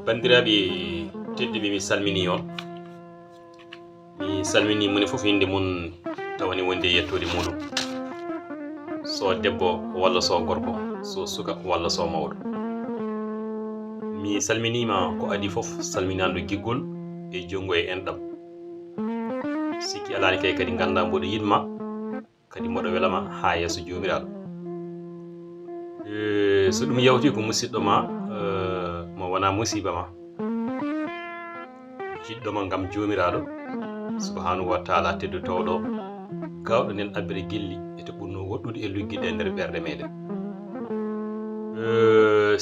bandiraɓe tedduɓe mi salmini on mi salmini moni fof inde mum tawani wonde yettode muɗum so debbo walla so gorko so suka walla so mawɗo mi salminima ko adi fof salminanɗo giggol e jongo e enɗam sikki alani kay kadi ganda mboɗo yidma kadi mboɗo welama ha yesso jomiraɗo so ɗum yawti ko musidɗo ma mo wona musiba ma jiɗɗoma gam jomiraɗo subhanahu wa taala teddu tawɗo gawɗo nden abbere gilli e to ɓurno woɗɗude e lugguide e nder ɓerde meɗen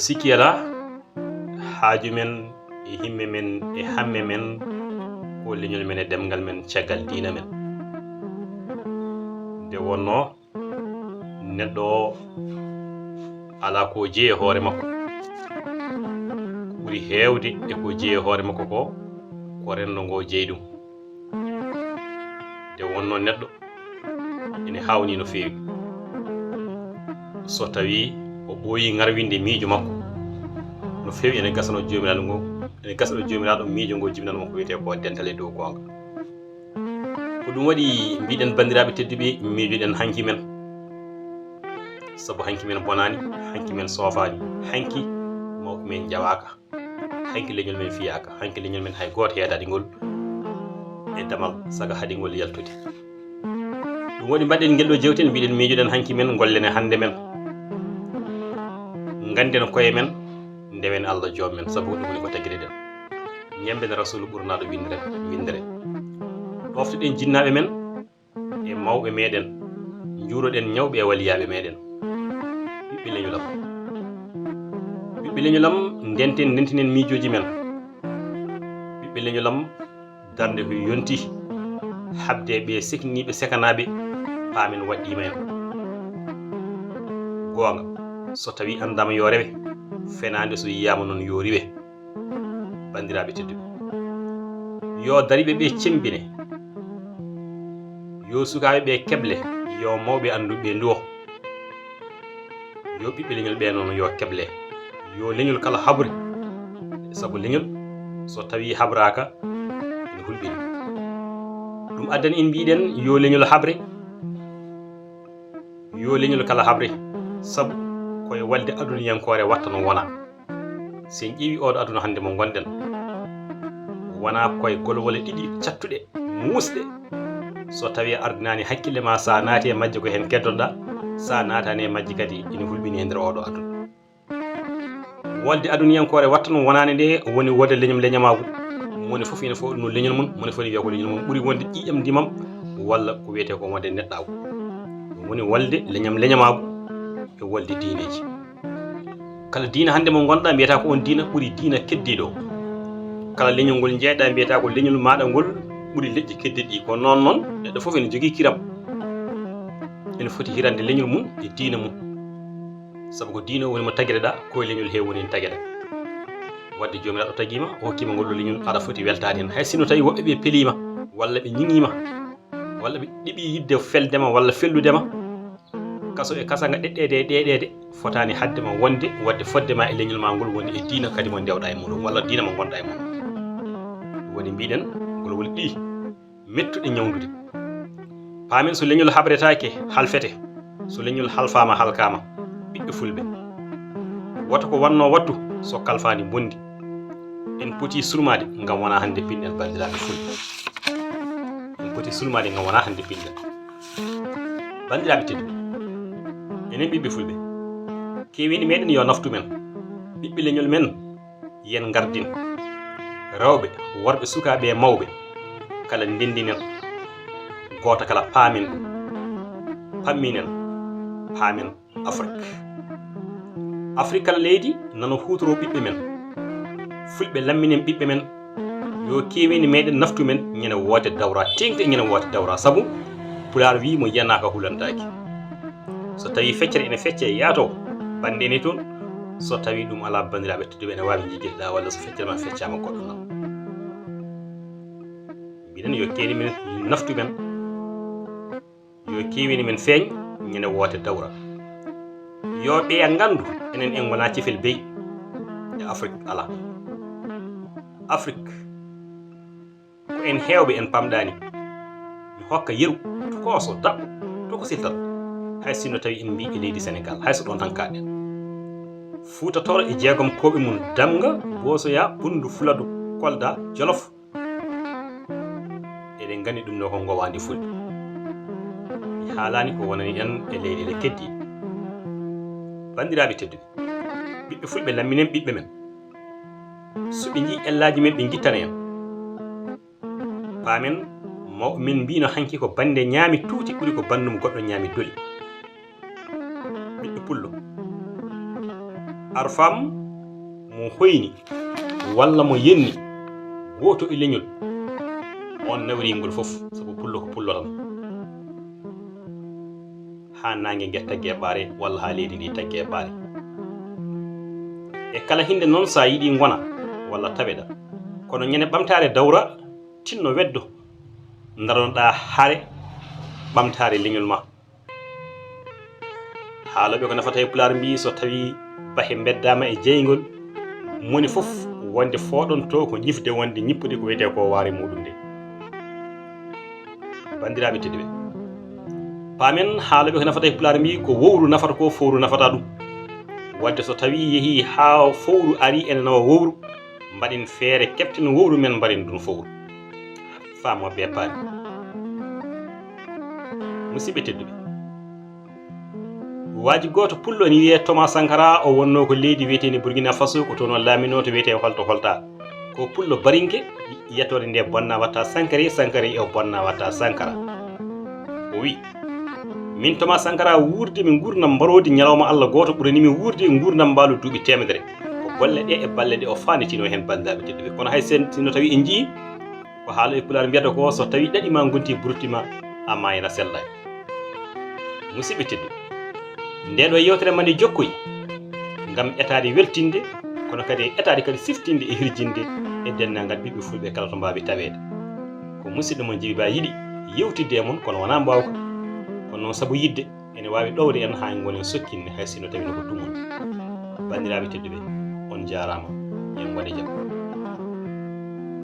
sikki ala haaju men e himme men e hamme men ko leñol men e demgal men caggal diina men nde wonno neɗɗo o ala ko jeeye hoore makko ɓuri heewde e ko jeeye hoore makko ko renndo ngo jeeyi ɗum nde wonno neɗɗo ene hawni no feewi so tawi o ɓooyi ngarwinde miijo makko no feewi ene gasano jomiraɗo ngo ene gasano jomiraɗo miijo ngo jibinanmo ko wiyete ko dental e dow gonga ko ɗum waɗi mbiɗen bandiraɓe tedduɓe miijoɗen hanki men saabu hanki men bonani hanki men soofani hanki mawɓe men jawaka hanki leñol men fiyaka hanki leñol men hay goto heedade ngol e damal saga haadi ngol yaltude ɗum waɗi mbaɗen guel ɗo jewten mbiɗen miijoɗen hanki men gollen e hande men ganden koye men ndewen Allah joom men saabu ɗum woni ko tagguiri ɗen ñemben rasulu ɓurnaɗo windere ɗoftoɗen jinnaɓe men e mawɓe meɗen juuroɗen ñawɓe e waliyaɓe meɗen ɓiɓɓe leñolam ɓiɓɓe leñolam ndentinen miijoji men ɓiɓɓe leñolam darde ko yonti habde ɓe sekniɓe sekanaɓe paamen waɗɗima en gonga so tawi andama yo rewe fenade so yiyama noon yo riwe bandiraɓe tedduɓe yo dariɓe ɓe cembine yo sukaɓe ɓe keble yo mawɓe anduɓe nduwo yo ɓiɓɓe leñol ɓe noon yo keble yo leñol kala haɓre saabu leñol so tawi haɓraka ene hulɓini ɗum addani en mbiɗen yo leñol haɓre yo leñol kala haɓre saabu koye walde aduniyankore watta no wona sen ƴeewi oɗo aduna hande mo gonɗen wona koye golwole ɗiɗi cattuɗe musɗe so tawi ardinani hakkille ma sa naati e majje ko hen keddoɗa sa natani e majji kadi ina hulɓini e nder oɗo aduna wolde aduniyankore watta no wonani nde woni wode leñol leñamagu moni foof ene fo no leñol mum moni foti wiya ko leñol mum ɓuuri wonde ƴiƴam ndimam walla ko wiyete ko wonde neɗɗagu ɗum woni wolde leñam leñamagu e wolde diineji kala diina hande mo gonɗa mbiyata ko on diina ɓuuri diina keddiɗo kala leñol ngol jeeyɗa mbiyata ko leñol maɗa ngol ɓuuri leƴƴi keddiɗi ko noon neɗɗo foof ene jogui kiram ene foti hirande leñol mum e diina mum saabu ko diina woni mo taguireɗa koye leñol heew woni tagueɗa wadde jomiraɗo taguima o hokkima ngol ɗo leñol aɗa foti weltade hen hay sinno tawi woɓɓe ɓe pelima walla ɓe ñiŋima walla ɓe ɗiɓi yidde feldema walla felludema kaso e kasaga ɗeɗɗede e ɗeɗede fotani haddema wonde wadde foddema e leñol ma ngol woni e diina kadi mo dewɗa e muɗum walla diina mo gonɗa e muɗum ɗum woni mbiɗen ngol woni ɗi mettuɗe ñawdude paamen so leñol haɓretake halfete so leñol halfama halkama ɓiɓɓe fulɓe woto ko wanno wattu so kalfani bondi en poti surmade gam wona hande pinɗen bandiraɓe fulɓe en poti surmade gam wona hande pinɗen bandiraɓe tedduɓe enen ɓiɓɓe fulɓe kewini meɗen yo naftu men ɓiɓɓe leñol men yen gardin rewɓe worɓe sukaɓe e mawɓe kala ndendinen goto kala paamen pamminen paamen afrique kala leydi nano hutoro ɓiɓɓe men fulɓe lamminen ɓiɓɓe men yo kewini meɗen naftu men ñene woote dawra tengde ñene woote dawra saabu pular wi mo yiyanaka hulantaki so tawi feccere ene fecce yaato bande ni toon so tawi ɗum ala bandiraɓe tedduɓe ene wawi jiguirɗa walla so feccere ma feccama goɗɗo nam mbiɗen yo kewni men naftu men yo kewini men feeñ ñene woote dawra yo ɓeya gandu enen en wona cefel beyi e Afrique ala Afrique ko en heewɓe en pamɗani mi hokka yeru to kooso daɓɓo to ko siltal hay sinno tawi en mbi e leydi Sénégal hay so ɗon tan kaɗen fuutatoro e jeegom koɓe mum damga bosoya bundu fuladu kolda jolof eɗen gandi ɗum ɗo ko gowandi fulɓe mi haalani ko wonani en e leyɗele keddi bandiraɓe tedduɓe ɓiɓɓe fulɓe lamminen ɓiɓɓe men so ɓe jii ellaji men ɓe guittana en paamen mawɓe men mbino hanki ko bande ñaami tuuti ɓuri ko bandum goɗɗo ñaami doli ɓiɗɗo pullo ar fam mo hoyni walla mo yenni goto e leñol on nawringol fof sabu pullo ko pullo tan ha nangue gue taggue ɓaare walla ha leydi ndi taggue ɓaare e kala hinde noon sa yiiɗi gona walla taweɗa kono ñande ɓamtare dawra tinno weddo daronoɗa haare ɓamtare leñol ma haaloɓe ko nafata e pulaar mbi so tawi bahe beddama e jeygol moni fof wonde fooɗon to ko jifde wonde ñippude ko wiyete ko waare muɗum nde bandiraɓe tedduɓe paamen haaloɓe ko nafata e pulaar mbi ko wowru nafata ko fowru nafata ɗum wadde so tawi yeehi ha fowru ari ene nawa wowru mbaɗen feere kepten wowru men mbaɗen ɗum fowru faamo be paari musidɓe tedduɓe waaji goto pullo ni wiye Thomas Sankara o wonno ko leydi wiyeteni Burkina Faso ko toon o laamino to wiyete holto holta ko pullo barinke yettode nde bonna watta Sankare Sankare o bonna watta Sankara o wi min Thomas Sankara wurde mi gurdam mbarodi ñalawma Allah goto ɓuranimi wurde gurdam mbalu duuɓi temedere ko golle ɗe e balle ɗe o fanditino hen bandiraɓe tedduɓe kono hay sen sino tawi en jii ko haala e pulaar mbiyata ko so tawi ɗaɗima gonti burtima a mayina sellani musidɓe tedduɓe ndeɗo yewtere mande jokkoy ngam etade weltinde kono kadi etade kadi siftinde e hirjinde e dennagal ɓiɓɓe fulɓe kala to mbawi tawede ko musidɗo mon Djiby Ba yiiɗi yewtidde e mon kono wona mbawka kono noon saabu yidde ene wawi ɗowde en ha gonen sokkinne hay sino tawi no ko dumon bandiraɓe tedduɓe on jarama yen waɗe jaam